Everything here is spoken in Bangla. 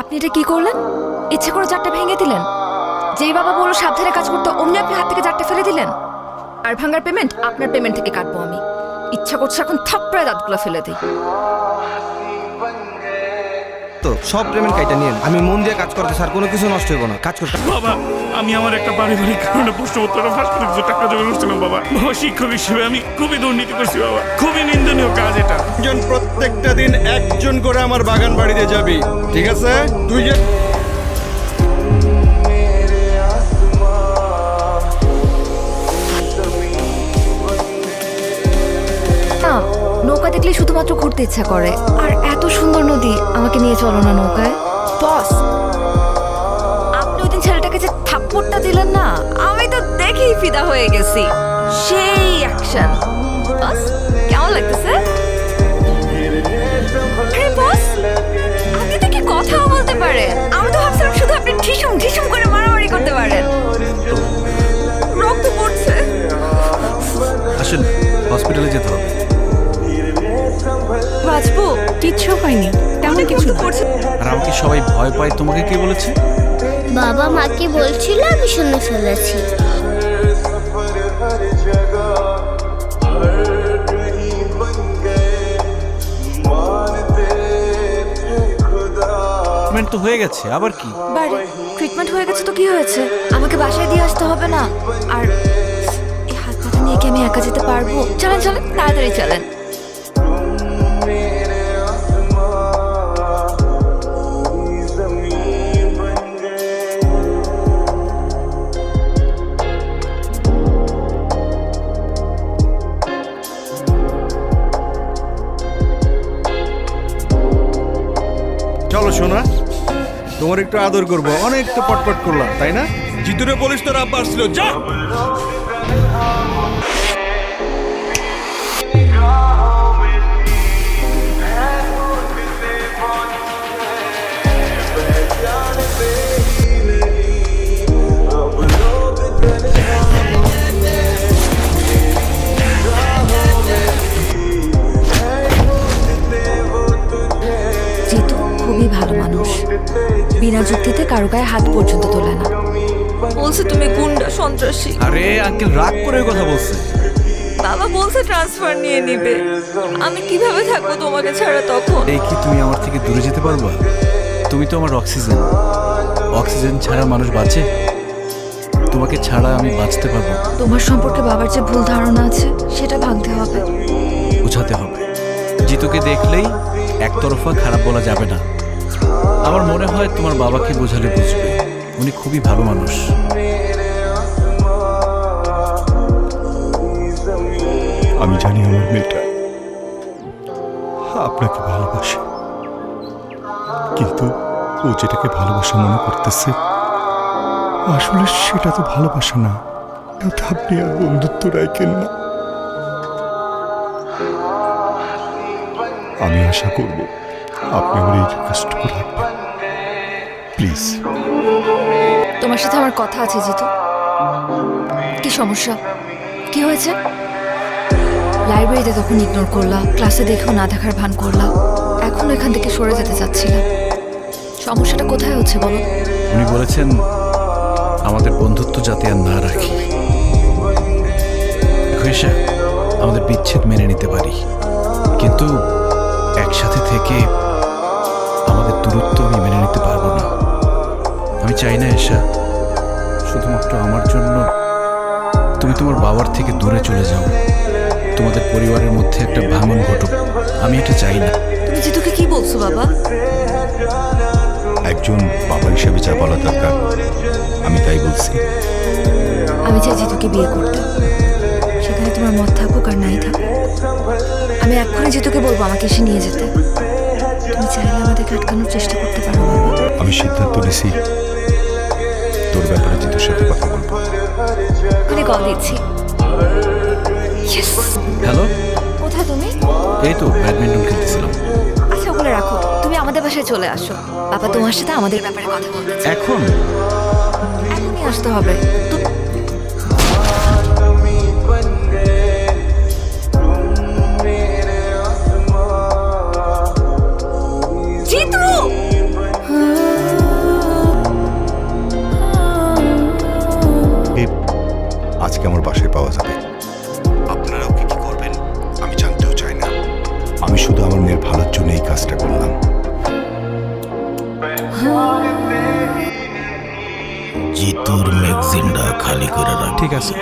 আপনি এটা কি করলেন? ইচ্ছে করে জারটা ভেঙে দিলেন? যেই বাবা বললো সাবধানে কাজ করতে অমনি আপনি হাত থেকে জারটা ফেলে দিলেন। আর ভাঙার পেমেন্ট আপনার পেমেন্ট থেকে কাটবো আমি। ইচ্ছা করছে এখন থাপ্পড়ে দাঁতগুলো ফেলে দিই। তো সব পেমেন্ট কাইটা নিয়েন, আমি মন দিয়ে কাজ করতে স্যার, কোনো কিছু নষ্ট হইব না, কাজ করতে। বাবা, আমি আমার একটা পারিবারিক কারণে প্রশ্নপত্রটা ফাঁস করে কিছু টাকা জমা করছিলাম বাবা। শিক্ষক হিসেবে আমি খুবই দুর্নীতি করছি বাবা, খুবই নিন্দনীয় কাজ এটা। প্রত্যেকটা দিন একজন করে আমার বাগান বাড়িতে যাবি, ঠিক আছে? তুই যে না, নৌকা দেখলে শুধুমাত্র ঘুরতে ইচ্ছা করে। আর এত সুন্দর নদী, আমাকে নিয়ে চলো না নৌকায়। বস, আপনি ওই দিন ছেলেটাকে যে থাপ্পড়টা দিলেন না, আমি তো দেখেই ফিদা হয়ে গেছি। সেই অ্যাকশন। বস, কেমন লাগতেছে? আরে বস, আপনি তো কি কথাও বলতে পারেন। আমি তো ভাবছিলাম শুধু আপনি ঢিসুম ঢিসুম করে মারামারি করতে পারেন। রক্ত পড়ছে। আসেন, হসপিটালে যেতে হবে। বাঁচবো? কিচ্ছু হয়নি, তেমন কিছু না। আর আমাকে সবাই ভয় পায়, তোমাকে কে বলেছে? বাবা মাকে বলছিল, আমি শুনে ফেলেছি। ট্রিটমেন্ট তো হয়ে গেছে, আবার কি? বারে ট্রিটমেন্ট হয়ে গেছে তো কি হয়েছে? আমাকে বাসায় দিয়ে আসতে হবে না? আর এই হাত পাতা নিয়ে কি আমি একা যেতে পারবো? চলেন চলেন, তাড়াতাড়ি চলেন। চলো শোনা, তোমার একটু আদর করবো। অনেক তো পটপট করলাম, তাই না? জিতুরে বলিস তোর আব্বা আসছিল, যা। জিতু খুবই ভালো মানুষ, বিনা যুক্তিতে কারো গায়ে হাত পর্যন্ত তোলে না। বলছে তুমি গুন্ডা সন্ত্রাসী। আরে আঙ্কেল রাগ করে কথা বলছে। বাবা বলছে ট্রান্সফার নিয়ে নিবে। আমি কিভাবে থাকবো তোমাকে ছাড়া তখন? এই কি তুমি আমার থেকে দূরে যেতে পারবা? তুমি তো আমার অক্সিজেন। অক্সিজেন ছাড়া মানুষ বাঁচে? তোমাকে ছাড়া আমি বাঁচতে পারবো? তোমার সম্পর্কে বাবার যে ভুল ধারণা আছে সেটা ভাঙতে হবে, বুঝাতে হবে। জিতুকে দেখলেই একতরফা খারাপ বলা যাবে না। আমার মনে হয় তোমার বাবাকে বোঝালে বুঝবে, উনি খুবই ভালো মানুষ। আমি জানি আমার মেয়েটা আপনাকে ভালোবাসে, কিন্তু ও যেটাকে ভালোবাসা মনে করতেছে আসলে সেটা তো ভালোবাসা না। তাতে আপনি আর বন্ধুত্ব রাখেন না। আমি আশা করব আপনি আমার এই রিকোয়েস্টটুকু রাখবেন, প্লিজ। তোমার সাথে আমার কথা আছে জিতু। কি সমস্যা? কি হয়েছে? লাইব্রেরিতে তখন ইগনোর করলা, ক্লাসে দেখেও না দেখার ভান করলা, এখন এখান থেকে সরে যেতে চাচ্ছিলাম। সমস্যাটা কোথায় হচ্ছে বলো? উনি বলেছেন আমাদের বন্ধুত্ব যাতে আর না রাখি। হয়েছে, আমাদের বিচ্ছেদ মেনে নিতে পারি, কিন্তু একসাথে থেকে আমাদের দূরত্ব আমি মেনে নিতে পারবো না। আমি চাই না এসা শুধুমাত্র আমার জন্য তুমি তোমার বাবার থেকে দূরে চলে যাও, তোমাদের পরিবারের মধ্যে একটা ভাঙন ঘটুক। আমি এটা চাই না। তুমি জিতুকে কি বলছো বাবা? একজন বাবা হিসেবে যা বলা দরকার আমি তাই বলছি। আমি চাই জিতুকে বিয়ে করতে, সেখানে তোমার মত থাকুক আর নাই থাকুক। আমি এক্ষুনি জিতুকে বলবো আমাকে এসে নিয়ে যেতে। তুমি চাইলে আমাদেরকে আটকানোর চেষ্টা করতে পারো বাবা। আমি সিদ্ধান্ত নিছি, তোর ব্যাপারে জিতুর সাথে কথা বলবো। এক্ষুনি কল দিচ্ছি। হ্যালো, কোথায় তুমি? এই তো ব্যাডমিন্টন খেলতেছিলাম। আচ্ছা ওগুলো রাখো, তুমি আমাদের বাসায় চলে আসো। বাবা তোমার সাথে আমাদের ব্যাপারে কথা বলতে চায়। এখন এখনই আসতে হবে। জিতু! ম্যাগজিনটা খালি করে রাখ। ঠিক আছে।